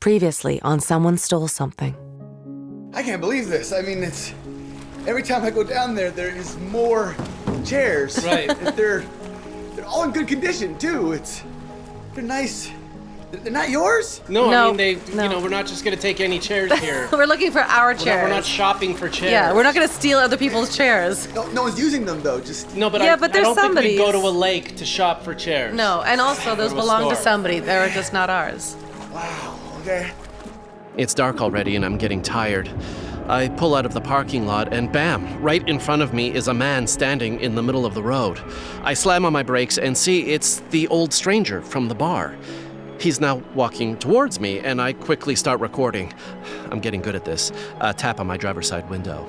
Previously on Someone Stole Something. I can't believe this. I mean, it's... Every time I go down there, there is more chairs. Right. They're all in good condition, too. They're nice. They're not yours? No, No, I mean, we're not just going to take any chairs here. We're looking for our chairs. We're not shopping for chairs. Yeah, we're not going to steal other people's chairs. No one's using them, though. Just... No, but Yeah, I but there's don't think we somebody's. go to a lake to shop for chairs. No, and also those Go to a belong to store. somebody. They're just not ours. Wow, okay. It's dark already and I'm getting tired. I pull out of the parking lot and bam, right in front of me is a man standing in the middle of the road. I slam on my brakes and see it's the old stranger from the bar. He's now walking towards me and I quickly start recording. I'm getting good at this. A tap on my driver's side window.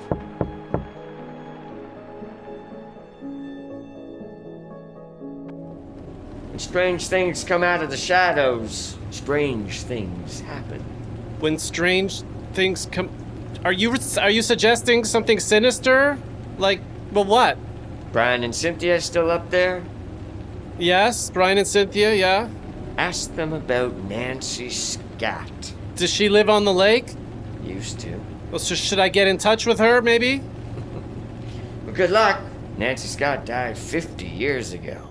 And strange things come out of the shadows. Strange things happen. When strange things come... Are you suggesting something sinister? Like, well, what? Brian and Cynthia still up there? Yes, Brian and Cynthia, yeah. Ask them about Nancy Scott. Does she live on the lake? Used to. Well, so should I get in touch with her, maybe? Well, good luck. Nancy Scott died 50 years ago.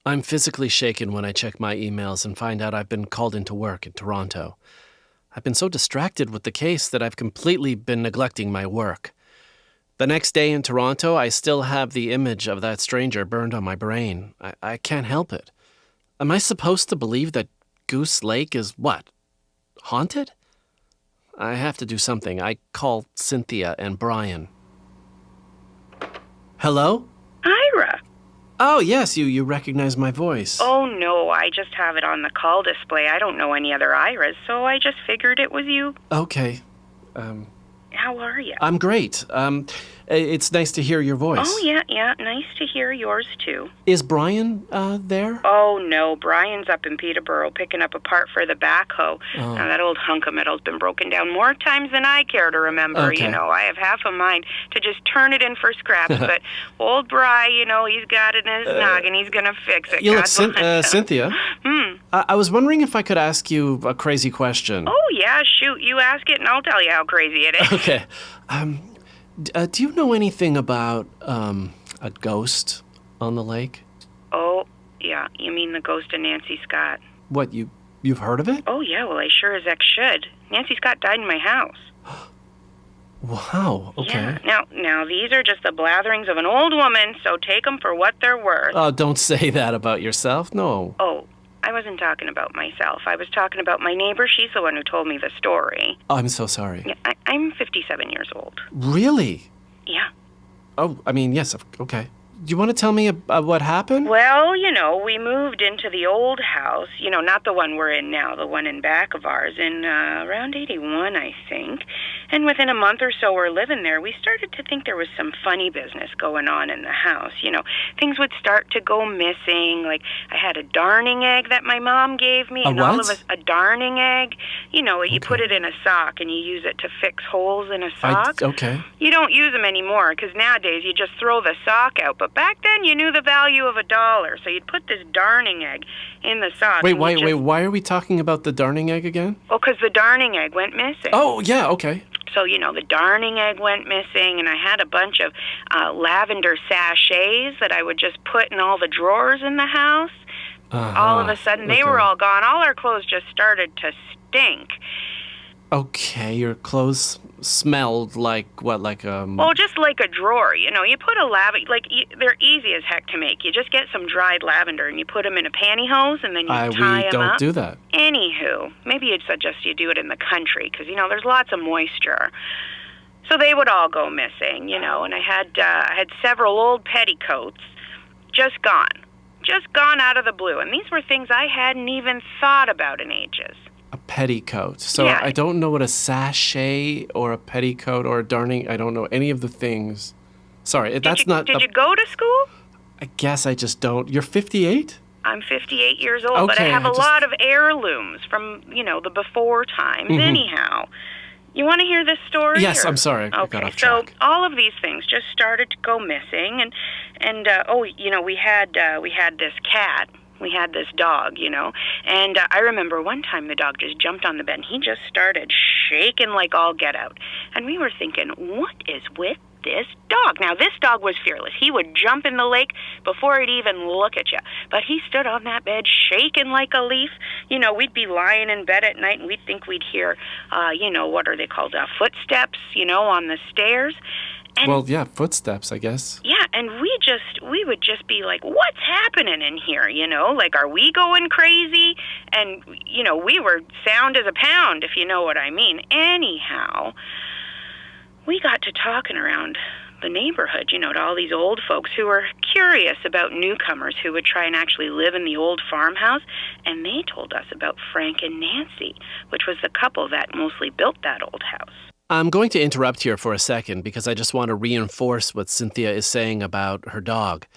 I'm physically shaken when I check my emails and find out I've been called into work in Toronto. I've been so distracted with the case that I've completely been neglecting my work. The next day in Toronto, I still have the image of that stranger burned on my brain. I can't help it. Am I supposed to believe that Goose Lake is what? Haunted? I have to do something. I call Cynthia and Brian. Hello? Ira. Oh, yes, you recognize my voice. Oh, no, I just have it on the call display. I don't know any other Iras, so I just figured it was you. Okay. How are you? I'm great. It's nice to hear your voice. Oh, yeah. Nice to hear yours, too. Is Brian there? Oh, no. Brian's up in Peterborough picking up a part for the backhoe. Oh. Now, that old hunk of metal's been broken down more times than I care to remember. Okay. I have half a mind to just turn it in for scraps. But old Bri, he's got it in his noggin. He's going to fix it. You look, God bless him. Cynthia. I was wondering if I could ask you a crazy question. Oh, yeah, shoot. You ask it, and I'll tell you how crazy it is. Okay. Do you know anything about a ghost on the lake? Oh, yeah. You mean the ghost of Nancy Scott? What, you've heard of it? Oh, yeah. Well, I sure as heck should. Nancy Scott died in my house. Wow, okay. Yeah. Now, these are just the blatherings of an old woman, so take them for what they're worth. Oh, don't say that about yourself. No. Oh, I wasn't talking about myself. I was talking about my neighbor. She's the one who told me the story. Oh, I'm so sorry. Yeah, I'm 57 years old. Really? Yeah. Oh, I mean, yes, okay. Do you want to tell me what happened? Well, we moved into the old house, not the one we're in now, the one in back of ours, in around 81, I think. And within a month or so we're living there, we started to think there was some funny business going on in the house. Things would start to go missing. Like, I had a darning egg that my mom gave me. And all of us, a darning egg. You put it in a sock and you use it to fix holes in a sock. Okay. You don't use them anymore because nowadays you just throw the sock out. But back then you knew the value of $1. So you'd put this darning egg in the sock. Wait, why are we talking about the darning egg again? Oh, because the darning egg went missing. Oh, yeah, okay. So, the darning egg went missing, and I had a bunch of lavender sachets that I would just put in all the drawers in the house. All of a sudden, they were all gone. All our clothes just started to stink. Okay, your clothes smelled like what, Well, just like a drawer, you put a they're easy as heck to make. You just get some dried lavender and you put them in a pantyhose and then you tie them up. We don't do that. Anywho, maybe you'd suggest you do it in the country because, there's lots of moisture. So they would all go missing, and I had several old petticoats just gone out of the blue. And these were things I hadn't even thought about in ages. A petticoat. So yeah. I don't know what a sachet or a petticoat or a darning, I don't know any of the things. Sorry, Did you go to school? I guess I just don't. You're 58? I'm 58 years old, but I have a lot of heirlooms from, the before times. Anyhow, you want to hear this story? Yes, or? I'm sorry. I got off track. So all of these things just started to go missing, and we had this cat. We had this dog, and I remember one time the dog just jumped on the bed and he just started shaking like all get out. And we were thinking, what is with this dog? Now, this dog was fearless. He would jump in the lake before he'd even look at you. But he stood on that bed shaking like a leaf. We'd be lying in bed at night and we'd think we'd hear, what are they called? Footsteps, on the stairs. And, well, yeah, footsteps, I guess. Yeah, and we would just be like, what's happening in here, Like, are we going crazy? And, we were sound as a pound, if you know what I mean. Anyhow, we got to talking around the neighborhood, to all these old folks who were curious about newcomers who would try and actually live in the old farmhouse. And they told us about Frank and Nancy, which was the couple that mostly built that old house. I'm going to interrupt here for a second because I just want to reinforce what Cynthia is saying about her dog.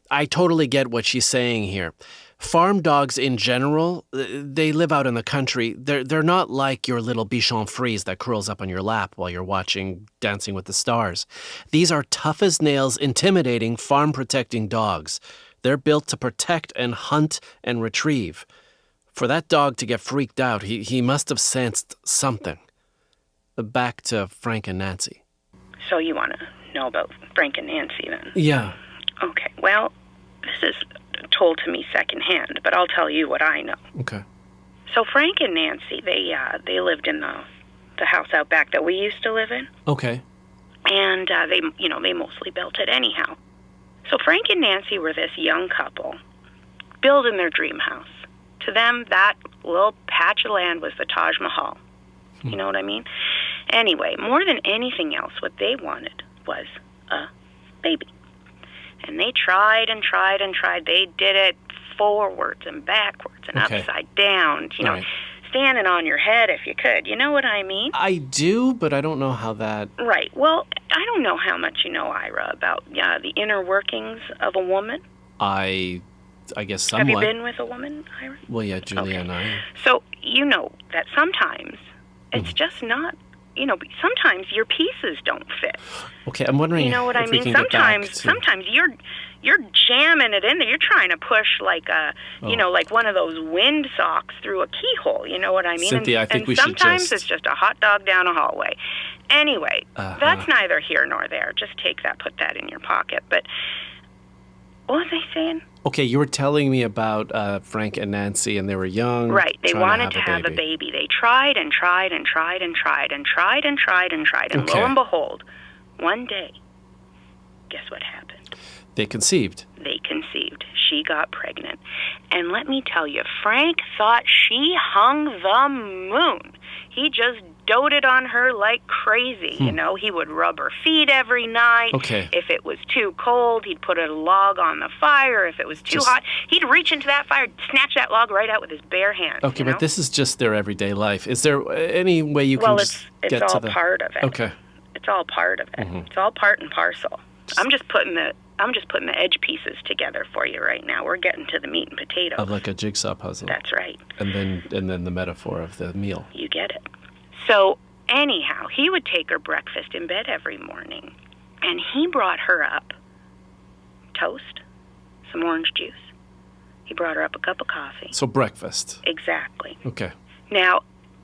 I totally get what she's saying here. Farm dogs in general, they live out in the country. They're not like your little Bichon Frise that curls up on your lap while you're watching Dancing with the Stars. These are tough as nails, intimidating, farm-protecting dogs. They're built to protect and hunt and retrieve. For that dog to get freaked out, he must have sensed something. Back to Frank and Nancy. So you want to know about Frank and Nancy then? Yeah. Okay, well, this is told to me secondhand, but I'll tell you what I know. Okay. So Frank and Nancy, they lived in the house out back that we used to live in. Okay. And they mostly built it anyhow. So Frank and Nancy were this young couple building their dream house. To them, that little patch of land was the Taj Mahal. You know what I mean? Anyway, more than anything else, what they wanted was a baby. And they tried and tried and tried. They did it forwards and backwards and upside down, right. Standing on your head if you could. You know what I mean? I do, but I don't know how that... Right. Well, I don't know how much you know, Ira, about the inner workings of a woman. I guess somewhat. Have you been with a woman, Ira? Well, yeah, Julia and I. So you know that sometimes it's just not, sometimes your pieces don't fit. Okay, I'm wondering. You know what I mean? Sometimes you're jamming it in there. You're trying to push like like one of those wind socks through a keyhole. You know what I mean? Cynthia, I think we should just. Sometimes it's just a hot dog down a hallway. Anyway, that's neither here nor there. Just take that, put that in your pocket. But what was I saying? Okay, you were telling me about Frank and Nancy, and they were young. Right, they wanted to have a baby. They tried and tried and tried and tried and tried and tried and tried, and lo and behold, one day, guess what happened? They conceived. They conceived. She got pregnant. And let me tell you, Frank thought she hung the moon. He just doted on her like crazy. He would rub her feet every night. Okay. If it was too cold, he'd put a log on the fire. If it was too hot, he'd reach into that fire, snatch that log right out with his bare hands. Okay, but this is just their everyday life. Is there any way you can just get to the... Well, it's all part of it. Okay. It's all part of it. Mm-hmm. It's all part and parcel. I'm just putting the edge pieces together for you right now. We're getting to the meat and potatoes. Of like a jigsaw puzzle. That's right. And then the metaphor of the meal. You get it. So anyhow, he would take her breakfast in bed every morning, and he brought her up toast, some orange juice. He brought her up a cup of coffee. So breakfast. Exactly. Okay. Now,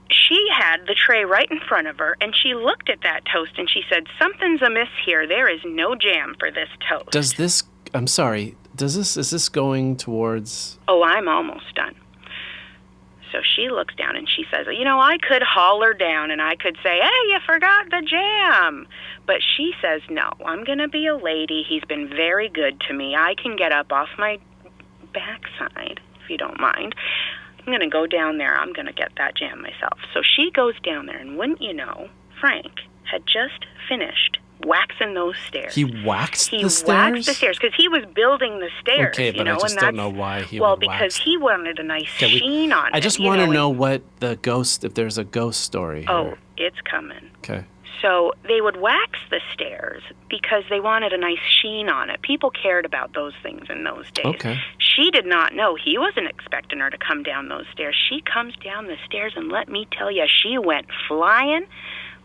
she had the tray right in front of her, and she looked at that toast, and she said, something's amiss here. There is no jam for this toast. Is this going towards... Oh, I'm almost done. So she looks down and she says, I could haul her down and I could say, hey, you forgot the jam. But she says, no, I'm going to be a lady. He's been very good to me. I can get up off my backside, if you don't mind. I'm going to go down there. I'm going to get that jam myself. So she goes down there, and wouldn't you know, Frank had just finished waxing those stairs. He waxed the stairs? He waxed the stairs because he was building the stairs. Okay, but I just don't know why he would wax. Well, because he wanted a nice sheen on it. I just want to know what the ghost, if there's a ghost story here. Oh, it's coming. Okay. So they would wax the stairs because they wanted a nice sheen on it. People cared about those things in those days. Okay. She did not know. He wasn't expecting her to come down those stairs. She comes down the stairs, and let me tell you, she went flying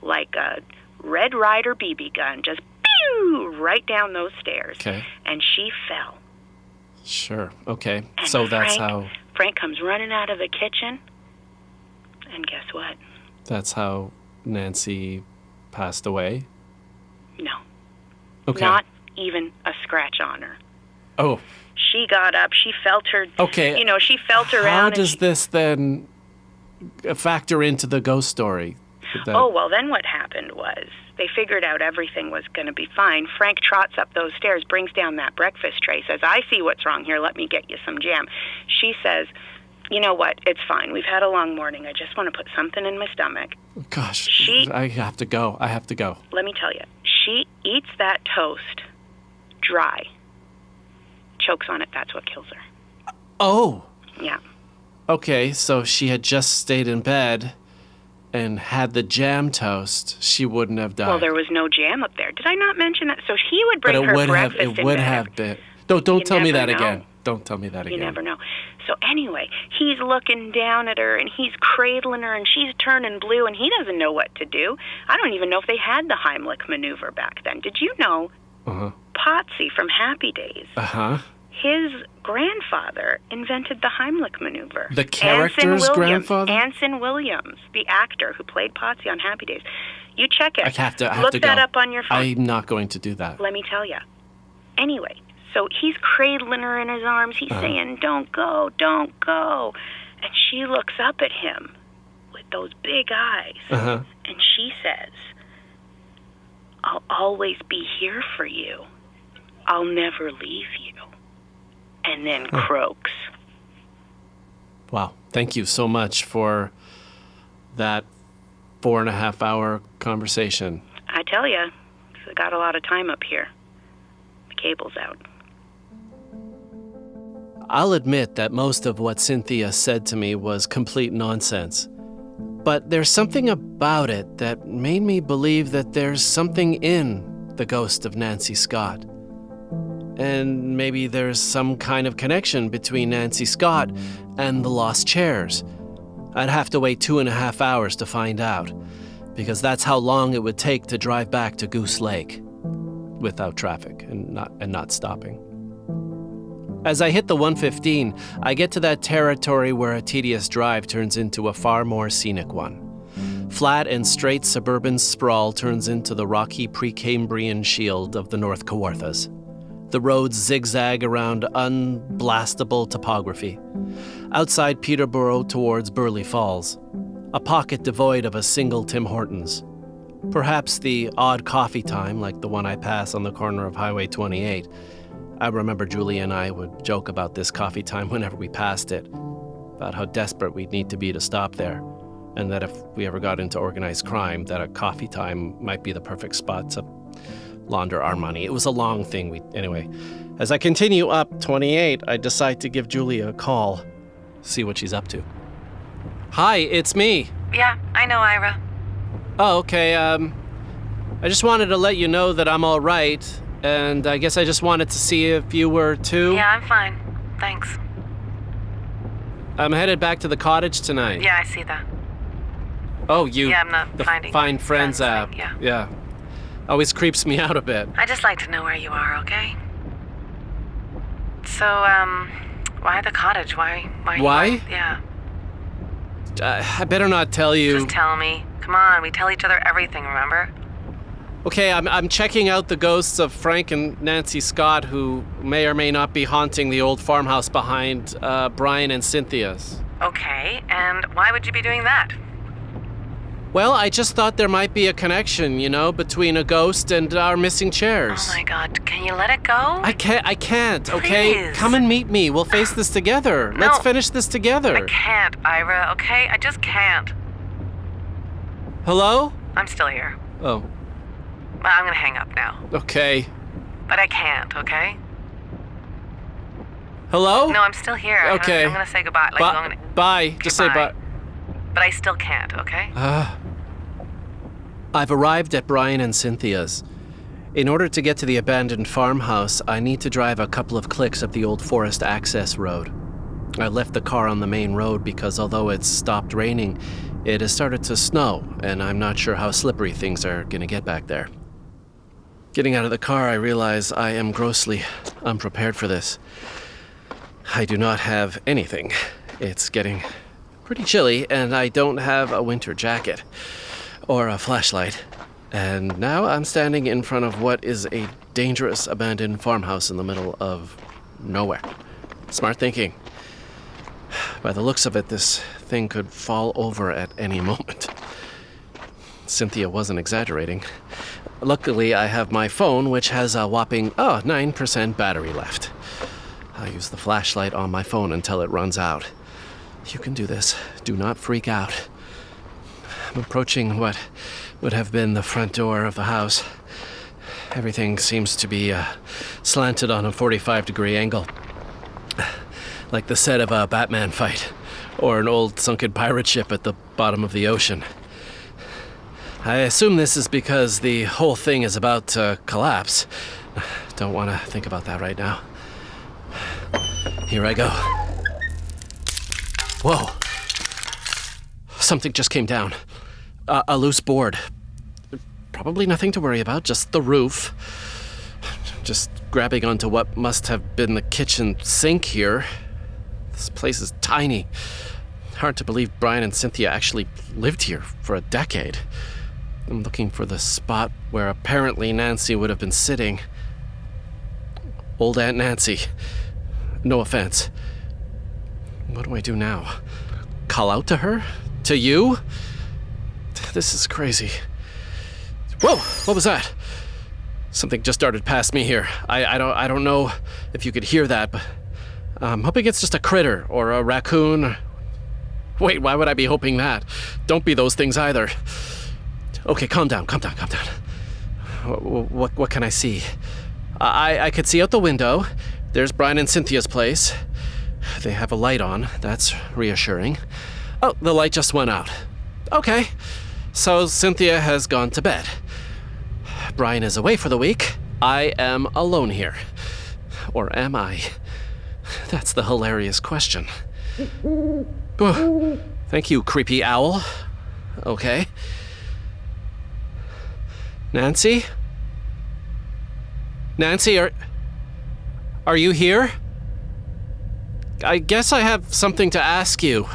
like a Red Ryder BB gun, just pew, right down those stairs. Okay. And she fell Sure. Okay. And So that's how Frank comes running out of the kitchen, and guess what? that's how Nancy passed away. No. Okay. Not even a scratch on her. Oh. She got up, she felt her, Okay. She felt around. How and does this then factor into the ghost story? Oh, well, then what happened was they figured out everything was going to be fine. Frank trots up those stairs, brings down that breakfast tray, says, I see what's wrong here. Let me get you some jam. She says, you know what? It's fine. We've had a long morning. I just want to put something in my stomach. Gosh, I have to go. Let me tell you, she eats that toast dry, chokes on it. That's what kills her. Oh. Yeah. Okay, so she had just stayed in bed and had the jam toast. She wouldn't have died. Well, there was no jam up there. Did I not mention that? So he would bring but her it would breakfast have. It would have been. Don't You tell me never that know. again. Don't tell me that again. You never know. So anyway, he's looking down at her, and he's cradling her, and she's turning blue, and he doesn't know what to do. I don't even know if they had the Heimlich maneuver back then. Did you know Potsy from Happy Days, his grandfather invented the Heimlich maneuver? The character's grandfather? Anson Williams, the actor who played Potsy on Happy Days. You check it. I have to Look go. that up on your phone. I'm not going to do that. Let me tell you. Anyway, so he's cradling her in his arms. He's saying, don't go, don't go. And she looks up at him with those big eyes. And she says, I'll always be here for you. I'll never leave you. And then croaks. Wow. Thank you so much for that 4.5 hour conversation. I tell you, I got a lot of time up here. The cable's out. I'll admit that most of what Cynthia said to me was complete nonsense. But there's something about it that made me believe that there's something in the ghost of Nancy Scott. And maybe there's some kind of connection between Nancy Scott and the lost chairs. I'd have to wait 2.5 hours to find out, because that's how long it would take to drive back to Goose Lake without traffic and not stopping. As I hit the 115, I get to that territory where a tedious drive turns into a far more scenic one. Flat and straight suburban sprawl turns into the rocky Precambrian shield of the North Kawarthas. The roads zigzag around unblastable topography. Outside Peterborough towards Burley Falls, a pocket devoid of a single Tim Hortons. Perhaps the odd coffee time like the one I pass on the corner of Highway 28. I remember Julia and I would joke about this coffee time whenever we passed it, about how desperate we'd need to be to stop there, and that if we ever got into organized crime, that a coffee time might be the perfect spot to launder our money. It was a long thing. Anyway, as I continue up 28, I decide to give Julia a call, see what she's up to. Hi, it's me. Yeah, I know, Ira. Oh, okay. I just wanted to let you know that I'm all right. And I guess I just wanted to see if you were too. Yeah, I'm fine. Thanks. I'm headed back to the cottage tonight. Yeah, I see that. Oh, you. Yeah, I'm not the finding Find Friends app. thing, yeah. Yeah. Always creeps me out a bit. I just like to know where you are, okay? So, why the cottage? Why? Yeah. I better not tell you. Just tell me. Come on, we tell each other everything, remember? Okay, I'm checking out the ghosts of Frank and Nancy Scott, who may or may not be haunting the old farmhouse behind Brian and Cynthia's. Okay, and why would you be doing that? Well, I just thought there might be a connection, between a ghost and our missing chairs. Oh my God, can you let it go? I can't, okay? Please. Come and meet me. We'll face this together. No. Let's finish this together. I can't, Ira, okay? I just can't. Hello? I'm still here. Oh, Well, I'm gonna hang up now. okay. But I can't, okay? Hello? No, I'm still here. Okay. I'm gonna say goodbye. Like, I'm gonna... Bye. Just say bye. Goodbye. But I still can't, okay? I've arrived at Brian and Cynthia's. In order to get to the abandoned farmhouse, I need to drive a couple of clicks up the old forest access road. I left the car on the main road because although it's stopped raining, it has started to snow, and I'm not sure how slippery things are going to get back there. Getting out of the car, I realize I am grossly unprepared for this. I do not have anything. It's getting pretty chilly, and I don't have a winter jacket or a flashlight. And now I'm standing in front of what is a dangerous abandoned farmhouse in the middle of nowhere. Smart thinking. By the looks of it, this thing could fall over at any moment. Cynthia wasn't exaggerating. Luckily, I have my phone, which has a whopping 9% battery left. I'll use the flashlight on my phone until it runs out. You can do this. Do not freak out. I'm approaching what would have been the front door of the house. Everything seems to be slanted on a 45-degree angle. Like the set of a Batman fight, or an old sunken pirate ship at the bottom of the ocean. I assume this is because the whole thing is about to collapse. Don't want to think about that right now. Here I go. Whoa. Something just came down. A loose board. Probably nothing to worry about, just the roof. Just grabbing onto what must have been the kitchen sink here. This place is tiny. Hard to believe Brian and Cynthia actually lived here for a decade. I'm looking for the spot where apparently Nancy would have been sitting. Old Aunt Nancy. No offense. What do I do now? Call out to her? To you? This is crazy. Whoa! What was that? Something just darted past me here. I don't know if you could hear that, but I'm hoping it's just a critter or a raccoon. Wait, why would I be hoping that? Don't be those things either. Okay, calm down. What can I see? I could see out the window. There's Brian and Cynthia's place. They have a light on. That's reassuring. Oh, the light just went out. Okay, so Cynthia has gone to bed. Brian is away for the week. I am alone here. Or am I? That's the hilarious question. Oh, thank you, creepy owl. Okay. Nancy? Nancy, are you here? I guess I have something to ask you.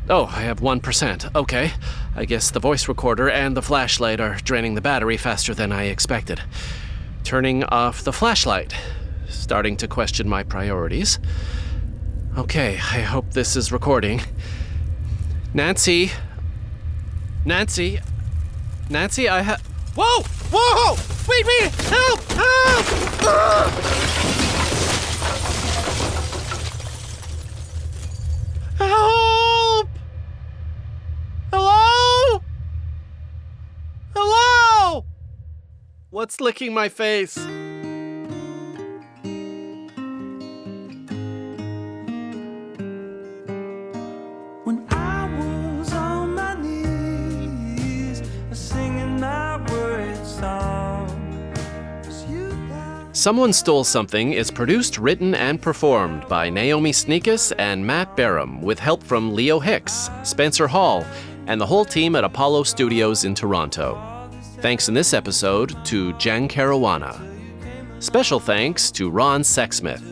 Oh, I have 1%. Okay. I guess the voice recorder and the flashlight are draining the battery faster than I expected. Turning off the flashlight. Starting to question my priorities. Okay, I hope this is recording. Nancy, I have... Whoa! Wait! Help! Help! Hello? What's licking my face? When I was on my knees, singing my worried song, 'cause you died. Someone Stole Something is produced, written, and performed by Naomi Snieckus and Matt Baram, with help from Leo Hicks, Spencer Hall, and the whole team at Apollo Studios in Toronto. Thanks in this episode to Jen Caruana. Special thanks to Ron Sexsmith.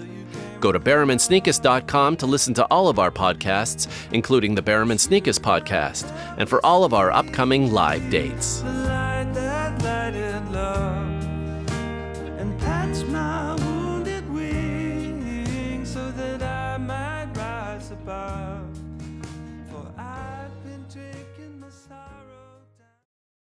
Go to baramandsnieckus.com to listen to all of our podcasts, including the Baram and Snieckus podcast, and for all of our upcoming live dates.